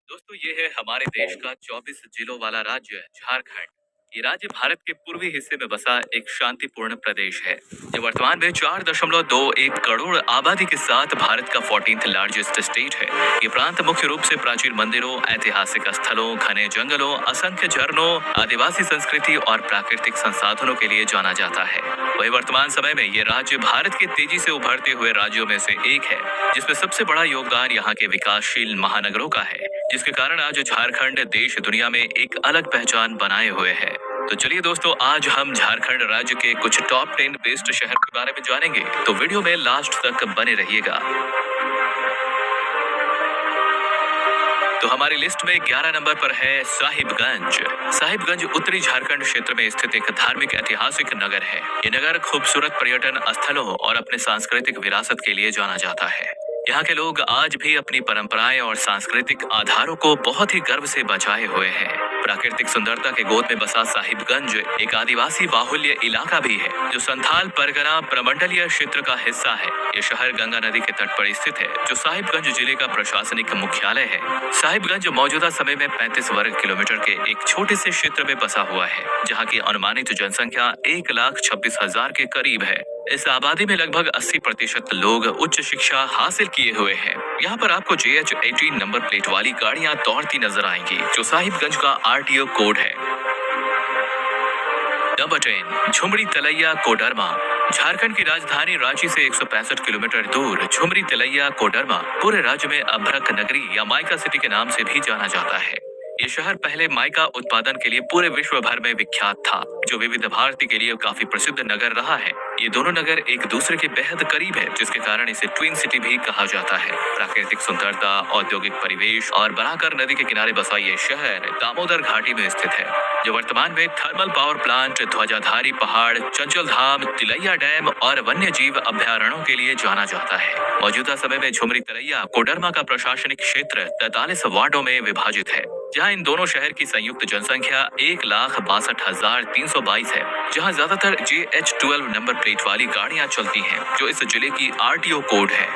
दोस्तों ये है हमारे देश का 24 जिलों वाला राज्य झारखंड। ये राज्य भारत के पूर्वी हिस्से में बसा एक शांतिपूर्ण प्रदेश है जो वर्तमान में 4.21 करोड़ आबादी के साथ भारत का 14th लार्जेस्ट स्टेट है। ये प्रांत मुख्य रूप से प्राचीन मंदिरों, ऐतिहासिक स्थलों, घने जंगलों, असंख्य झरनों, आदिवासी संस्कृति और प्राकृतिक संसाधनों के लिए जाना जाता है। वही वर्तमान समय में ये राज्य भारत के तेजी से उभरते हुए राज्यों में से एक है, जिसमें सबसे बड़ा योगदान यहाँ के विकासशील महानगरों का है, जिसके कारण आज झारखंड देश दुनिया में एक अलग पहचान बनाए हुए है। तो चलिए दोस्तों, आज हम झारखंड राज्य के कुछ टॉप 10 बेस्ट शहर के बारे में जानेंगे, तो वीडियो में लास्ट तक बने रहिएगा। तो हमारी लिस्ट में 11 नंबर पर है साहिबगंज। साहिबगंज उत्तरी झारखंड क्षेत्र में स्थित एक धार्मिक ऐतिहासिक नगर है। ये नगर खूबसूरत पर्यटन स्थलों और अपने सांस्कृतिक विरासत के लिए जाना जाता है। यहाँ के लोग आज भी अपनी परंपराएं और सांस्कृतिक आधारों को बहुत ही गर्व से बचाए हुए हैं। प्राकृतिक सुंदरता के गोद में बसा साहिबगंज एक आदिवासी बाहुल्य इलाका भी है, जो संथाल परगना प्रमंडलीय क्षेत्र का हिस्सा है। ये शहर गंगा नदी के तट पर स्थित है, जो साहिबगंज जिले का प्रशासनिक मुख्यालय है। साहिबगंज मौजूदा समय में 35 वर्ग किलोमीटर के एक छोटे से क्षेत्र में बसा हुआ है, जहाँ की अनुमानित जनसंख्या 1,26,000 के करीब है। इस आबादी में लगभग 80% लोग उच्च शिक्षा हासिल किए हुए हैं। यहाँ पर आपको JH18 नंबर प्लेट वाली गाड़ियाँ दौड़ती नजर आएंगी, जो साहिबगंज का RTO कोड है। नंबर 10, झुमरी तलैया कोडरमा। झारखंड की राजधानी रांची से 165 किलोमीटर दूर झुमरी तलैया कोडरमा पूरे राज्य में अभ्रक नगरी या माइका सिटी के नाम से भी जाना जाता है। ये शहर पहले माइका उत्पादन के लिए पूरे विश्व भर में विख्यात था, जो विविध भारती के लिए काफी प्रसिद्ध नगर रहा है। ये दोनों नगर एक दूसरे के बेहद करीब है, जिसके कारण इसे ट्विन सिटी भी कहा जाता है। प्राकृतिक सुंदरता, औद्योगिक परिवेश और बराकर नदी के किनारे बसा ये शहर दामोदर घाटी में स्थित है, जो वर्तमान में थर्मल पावर प्लांट, ध्वजाधारी पहाड़, चंचल धाम, तिलैया डैम और वन्य जीव अभ्यारण्यों के लिए जाना जाता है। मौजूदा समय में झुमरी तलैया कोडरमा का प्रशासनिक क्षेत्र 43 वार्डों में विभाजित है, जहां इन दोनों शहर की संयुक्त जनसंख्या 1,62,322 है, जहां ज्यादातर JH12 नंबर प्लेट वाली गाड़ियां चलती हैं, जो इस जिले की RTO कोड है।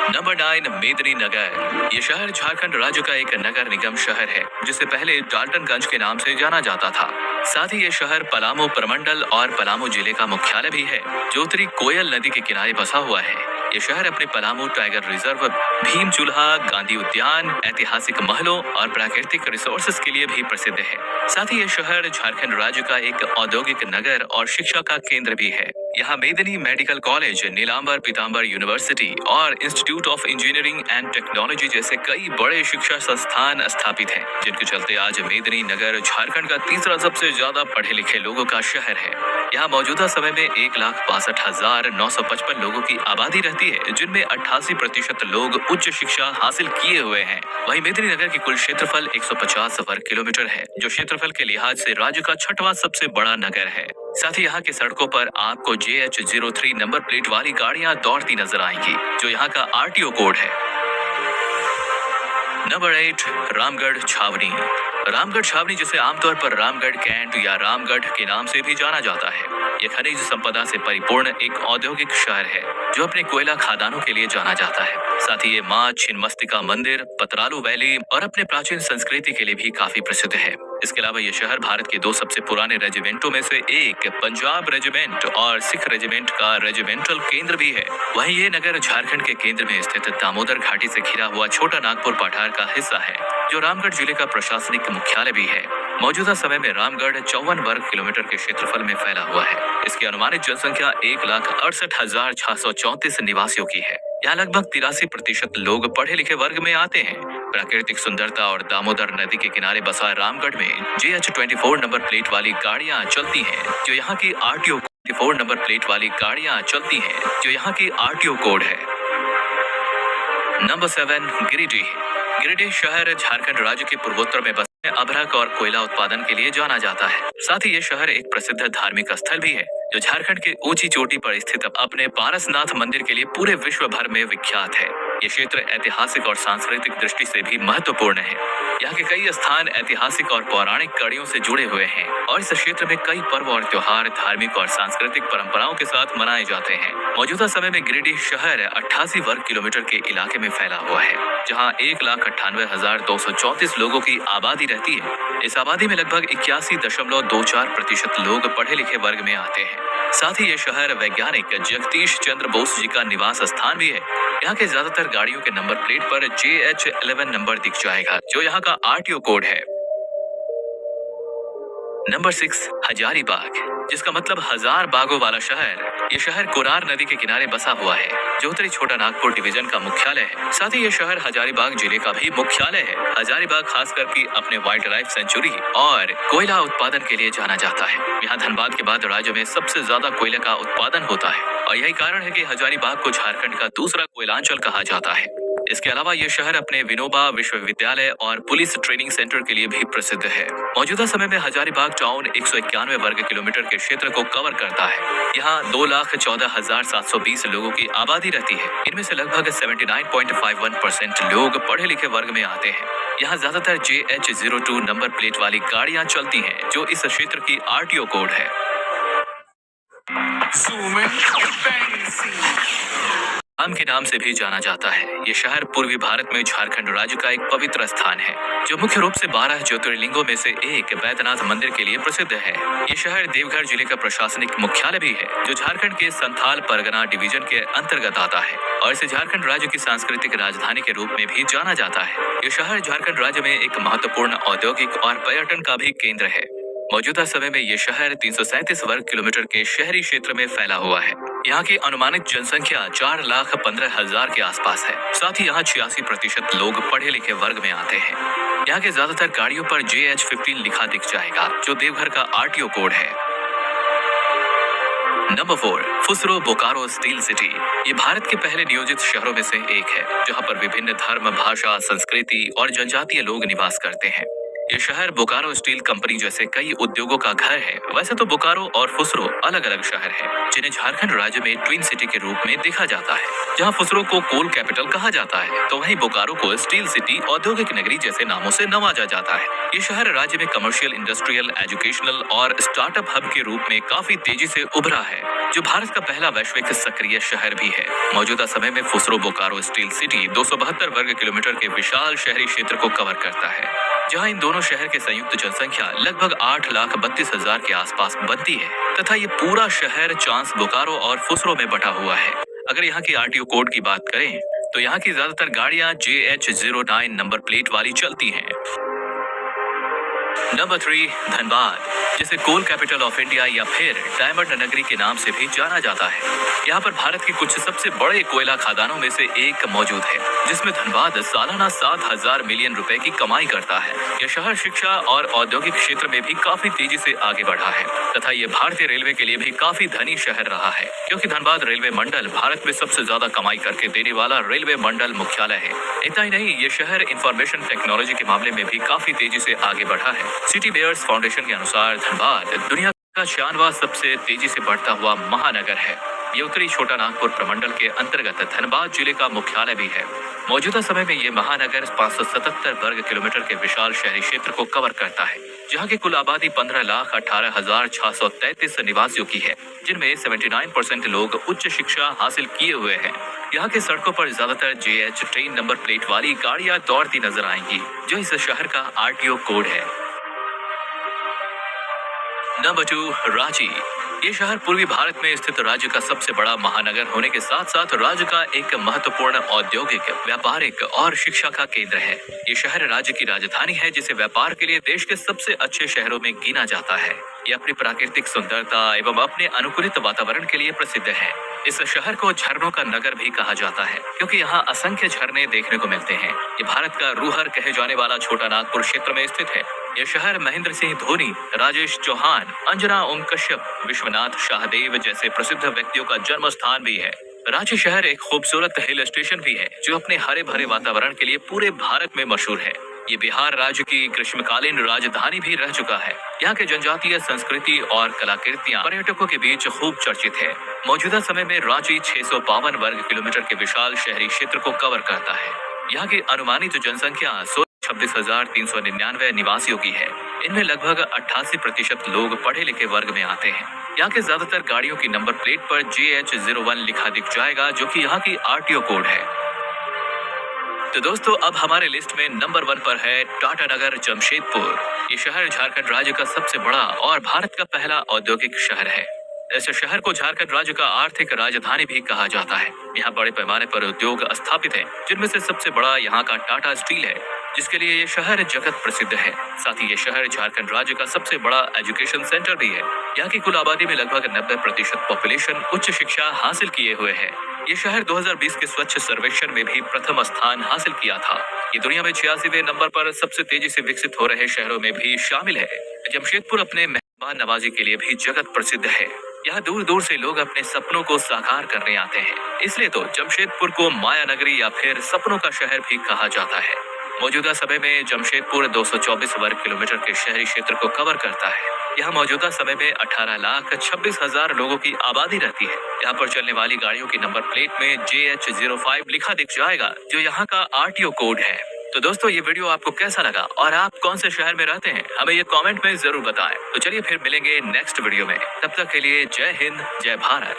नंबर 9, मेदिनीनगर। ये शहर झारखंड राज्य का एक नगर निगम शहर है, जिसे पहले डाल्टनगंज के नाम से जाना जाता था। साथ ही ये शहर पलामू प्रमंडल और पलामू जिले का मुख्यालय भी है, जो उत्तरी कोयल नदी के किनारे बसा हुआ है। ये शहर अपने पलामू टाइगर रिजर्व, भीम चूल्हा, गांधी उद्यान, ऐतिहासिक महलों और प्राकृतिक रिसोर्सेज के लिए भी प्रसिद्ध है। साथ ही ये शहर झारखंड राज्य का एक औद्योगिक नगर और शिक्षा का केंद्र भी है। यहाँ मेदिनी मेडिकल कॉलेज, नीलांबर पीताम्बर यूनिवर्सिटी और institute of engineering and technology जैसे कई बड़े शिक्षा संस्थान स्थापित हैं, जिनके चलते आज मेदिनी नगर झारखंड का तीसरा सबसे ज्यादा पढ़े लिखे लोगों का शहर है। यहाँ मौजूदा समय में 1,62,955 लोगों की आबादी रहती है, जिनमें 88% लोग उच्च शिक्षा हासिल किए हुए हैं। वहीं मेदिनी नगर की कुल क्षेत्रफल 150 वर्ग किलोमीटर है, जो क्षेत्रफल के लिहाज से राज्य का 6वां सबसे बड़ा नगर है। साथ ही यहाँ की सड़कों पर आपको JH03 नंबर प्लेट वाली गाड़ियां दौड़ती नजर आएंगी, जो यहाँ का RTO कोड है। नंबर 8, रामगढ़ छावनी। रामगढ़ छावनी, जिसे आमतौर पर रामगढ़ कैंट या रामगढ़ के नाम से भी जाना जाता है, यह खनिज संपदा से परिपूर्ण एक औद्योगिक शहर है, जो अपने कोयला खदानों के लिए जाना जाता है। साथ ही ये माँ छिन्नमस्तिका मंदिर, पतरालू वैली और अपने प्राचीन संस्कृति के लिए भी काफी प्रसिद्ध है। इसके अलावा ये शहर भारत के 2 सबसे पुराने रेजिमेंटों में से एक, पंजाब रेजिमेंट और सिख रेजिमेंट का रेजिमेंटल केंद्र भी है। वहीं ये नगर झारखंड के केंद्र में स्थित दामोदर घाटी से घिरा हुआ छोटा नागपुर पठार का हिस्सा है, जो रामगढ़ जिले का प्रशासनिक मुख्यालय भी है। मौजूदा समय में रामगढ़ 54 वर्ग किलोमीटर के क्षेत्रफल में फैला हुआ है। इसकी अनुमानित जनसंख्या 1,68,634 निवासियों की है। यहाँ लगभग 83% लोग पढ़े लिखे वर्ग में आते हैं। प्राकृतिक सुंदरता और दामोदर नदी के किनारे बसा रामगढ़ में JH24 नंबर प्लेट वाली गाड़ियां चलती हैं, जो यहाँ की RTO 24 नंबर प्लेट वाली गाड़ियां चलती हैं, जो यहाँ की RTO कोड है। नंबर 7, गिरिडीह। गिरिडीह शहर झारखंड राज्य के पूर्वोत्तर में बसा अभ्रक और कोयला उत्पादन के लिए जाना जाता है। साथ ही ये शहर एक प्रसिद्ध धार्मिक स्थल भी है, जो झारखंड के ऊंची चोटी पर स्थित अपने पारसनाथ मंदिर के लिए पूरे विश्व भर में विख्यात है। ये क्षेत्र ऐतिहासिक और सांस्कृतिक दृष्टि से भी महत्वपूर्ण है। यहाँ के कई स्थान ऐतिहासिक और पौराणिक कड़ियों से जुड़े हुए हैं और इस क्षेत्र में कई पर्व और त्योहार धार्मिक और सांस्कृतिक परंपराओं के साथ मनाए जाते हैं। मौजूदा समय में गिरिडीह शहर 88 वर्ग किलोमीटर के इलाके में फैला हुआ है, जहाँ 1,98,234 लोगों की आबादी रहती है। इस आबादी में लगभग 81.24% लोग पढ़े लिखे वर्ग में आते हैं। साथ ही ये शहर वैज्ञानिक जगदीश चंद्र बोस जी का निवास स्थान भी है। यहाँ के ज्यादातर गाड़ियों के नंबर प्लेट पर JH11 नंबर दिख जाएगा, जो यहाँ का RTO कोड है। नंबर 6, हजारीबाग, जिसका मतलब हजार बागों वाला शहर। ये शहर कोरार नदी के किनारे बसा हुआ है, जो उत्तरी छोटा नागपुर डिवीजन का मुख्यालय है। साथ ही ये शहर हजारीबाग जिले का भी मुख्यालय है। हजारीबाग खासकर की अपने वाइल्ड लाइफ सेंचुरी और कोयला उत्पादन के लिए जाना जाता है। यहाँ धनबाद के बाद राज्य में सबसे ज्यादा कोयले का उत्पादन होता है और यही कारण है कि हजारीबाग को झारखंड का दूसरा कोयलांचल कहा जाता है। इसके अलावा ये शहर अपने विनोबा विश्वविद्यालय और पुलिस ट्रेनिंग सेंटर के लिए भी प्रसिद्ध है। मौजूदा समय में हजारीबाग टाउन 191 वर्ग किलोमीटर के क्षेत्र को कवर करता है। यहाँ 2,14,720 लोगों की आबादी रहती है। इनमें से लगभग 79.51% लोग पढ़े लिखे वर्ग में आते हैं। यहाँ ज्यादातर JH02 नंबर प्लेट वाली गाड़ियाँ चलती हैं, जो इस क्षेत्र की RTO कोड है। आम के नाम से भी जाना जाता है। ये शहर पूर्वी भारत में झारखंड राज्य का एक पवित्र स्थान है, जो मुख्य रूप से 12 ज्योतिर्लिंगों में से एक वैद्यनाथ मंदिर के लिए प्रसिद्ध है। ये शहर देवघर जिले का प्रशासनिक मुख्यालय भी है, जो झारखंड के संथाल परगना डिवीजन के अंतर्गत आता है और इसे झारखंड राज्य की सांस्कृतिक राजधानी के रूप में भी जाना जाता है। ये शहर झारखंड राज्य में एक महत्वपूर्ण औद्योगिक और पर्यटन का भी केंद्र है। मौजूदा समय में ये शहर 337 वर्ग किलोमीटर के शहरी क्षेत्र में फैला हुआ है। यहाँ की अनुमानित जनसंख्या 4,15,000 के आसपास है। साथ ही यहाँ 86% लोग पढ़े लिखे वर्ग में आते हैं। यहाँ के ज्यादातर गाड़ियों पर JH15 लिखा दिख जाएगा, जो देवघर का RTO कोड है। Number 4, Phusro Bokaro steel city. ये भारत के पहले नियोजित शहरों में से एक है, जहाँ पर विभिन्न धर्म, भाषा, संस्कृति और जनजातीय लोग निवास करते हैं। ये शहर बोकारो स्टील कंपनी जैसे कई उद्योगों का घर है। वैसे तो बोकारो और फुसरो अलग अलग शहर हैं, जिन्हें झारखंड राज्य में ट्विन सिटी के रूप में देखा जाता है। जहां फुसरो को कोल कैपिटल कहा जाता है, तो वहीं बोकारो को स्टील सिटी, औद्योगिक नगरी जैसे नामों से नवाजा जाता है। ये शहर राज्य में कमर्शियल, इंडस्ट्रियल, एजुकेशनल और स्टार्टअप हब के रूप में काफी तेजी से उभरा है, जो भारत का पहला वैश्विक सक्रिय शहर भी है। मौजूदा समय में फुसरो बोकारो स्टील सिटी 272 वर्ग किलोमीटर के विशाल शहरी क्षेत्र को कवर करता है, जहां इन दोनों शहर के संयुक्त जनसंख्या लगभग 8,32,000 के आसपास बनती है तथा ये पूरा शहर चांस, बोकारो और फुसरो में बटा हुआ है। अगर यहाँ की RTO कोड की बात करें तो यहाँ की ज्यादातर गाड़ियां JH09 नंबर प्लेट वाली चलती हैं। नंबर 3, धनबाद, जिसे कोल कैपिटल ऑफ इंडिया या फिर डायमंड नगरी के नाम से भी जाना जाता है। यहाँ पर भारत के कुछ सबसे बड़े कोयला खदानों में से एक मौजूद है, जिसमें धनबाद सालाना 7,000 मिलियन रुपए की कमाई करता है। यह शहर शिक्षा और औद्योगिक क्षेत्र में भी काफी तेजी से आगे बढ़ा है तथा ये भारतीय रेलवे के लिए भी काफी धनी शहर रहा है, क्योंकि धनबाद रेलवे मंडल भारत में सबसे ज्यादा कमाई करके देने वाला रेलवे मंडल मुख्यालय है। इतना ही नहीं, ये शहर इंफॉर्मेशन टेक्नोलॉजी के मामले में भी काफी तेजी से आगे बढ़ा है। सिटी बेयर्स फाउंडेशन के अनुसार धनबाद दुनिया का 96वां सबसे तेजी से बढ़ता हुआ महानगर है। ये उत्तरी छोटा नागपुर प्रमंडल के अंतर्गत धनबाद जिले का मुख्यालय भी है। मौजूदा समय में ये महानगर 577 वर्ग किलोमीटर के विशाल शहरी क्षेत्र को कवर करता है, जहाँ की कुल आबादी 15,18,633 निवासियों की है, जिनमें 79% लोग उच्च शिक्षा हासिल किए हुए हैं। यहाँ के सड़कों पर ज्यादातर JH ट्रेन नंबर प्लेट वाली गाड़ियां दौड़ती नजर आएंगी, जो इस शहर का RTO कोड है। नंबर 2, रांची। ये शहर पूर्वी भारत में स्थित राज्य का सबसे बड़ा महानगर होने के साथ साथ राज्य का एक महत्वपूर्ण औद्योगिक, व्यापारिक और शिक्षा का केंद्र है। ये शहर राज्य की राजधानी है, जिसे व्यापार के लिए देश के सबसे अच्छे शहरों में गिना जाता है। ये अपनी प्राकृतिक सुंदरता एवं अपने अनुकूलित वातावरण के लिए प्रसिद्ध है। इस शहर को झरनों का नगर भी कहा जाता है, क्योंकि यहाँ असंख्य झरने देखने को मिलते हैं। ये भारत का रूहर कहे जाने वाला छोटा नागपुर क्षेत्र में स्थित है। यह शहर महेंद्र सिंह धोनी, राजेश चौहान, अंजना ओम कश्यप, विश्वनाथ शाहदेव जैसे प्रसिद्ध व्यक्तियों का जन्म स्थान भी है। रांची शहर एक खूबसूरत हिल स्टेशन भी है, जो अपने हरे भरे वातावरण के लिए पूरे भारत में मशहूर है। ये बिहार राज्य की ग्रीष्मकालीन राजधानी भी रह चुका है। यहाँ के जनजातीय संस्कृति और कलाकृतियाँ पर्यटकों के बीच खूब चर्चित है। मौजूदा समय में रांची 652 वर्ग किलोमीटर के विशाल शहरी क्षेत्र को कवर करता है। यहाँ की अनुमानित जनसंख्या 26,399 निवासियों की है। इनमें लगभग 88% लोग पढ़े लिखे वर्ग में आते हैं। यहाँ के ज्यादातर गाड़ियों की नंबर प्लेट पर JH01 लिखा दिख जाएगा, जो कि यहाँ की RTO कोड है। तो दोस्तों, अब हमारे लिस्ट में नंबर 1 पर है टाटानगर जमशेदपुर। ये शहर झारखंड राज्य का सबसे बड़ा और भारत का पहला औद्योगिक शहर है। इस शहर को झारखंड राज्य का आर्थिक राजधानी भी कहा जाता है। यहाँ बड़े पैमाने पर उद्योग स्थापित हैं, जिनमें से सबसे बड़ा यहाँ का टाटा स्टील है, जिसके लिए ये शहर जगत प्रसिद्ध है। साथ ही ये शहर झारखंड राज्य का सबसे बड़ा एजुकेशन सेंटर भी है। यहाँ की कुल आबादी में लगभग 90% पॉपुलेशन उच्च शिक्षा हासिल किए हुए है। ये शहर 2020 के स्वच्छ सर्वेक्षण में भी प्रथम स्थान हासिल किया था। ये दुनिया में 86वें नंबर पर सबसे तेजी से विकसित हो रहे शहरों में भी शामिल है। जमशेदपुर अपने मेहमान नवाजी के लिए भी जगत प्रसिद्ध है। यहाँ दूर दूर से लोग अपने सपनों को साकार करने आते हैं। इसलिए तो जमशेदपुर को माया नगरी या फिर सपनों का शहर भी कहा जाता है। मौजूदा समय में जमशेदपुर 224 वर्ग किलोमीटर के शहरी क्षेत्र को कवर करता है। यहाँ मौजूदा समय में 18,26,000 लोगों की आबादी रहती है। यहाँ पर चलने वाली गाड़ियों की नंबर प्लेट में JH05 लिखा दिख जाएगा, जो यहाँ का RTO कोड है। तो दोस्तों, ये वीडियो आपको कैसा लगा और आप कौन से शहर में रहते हैं, हमें ये कमेंट में जरूर बताएं। तो चलिए फिर मिलेंगे नेक्स्ट वीडियो में। तब तक के लिए जय हिंद, जय भारत।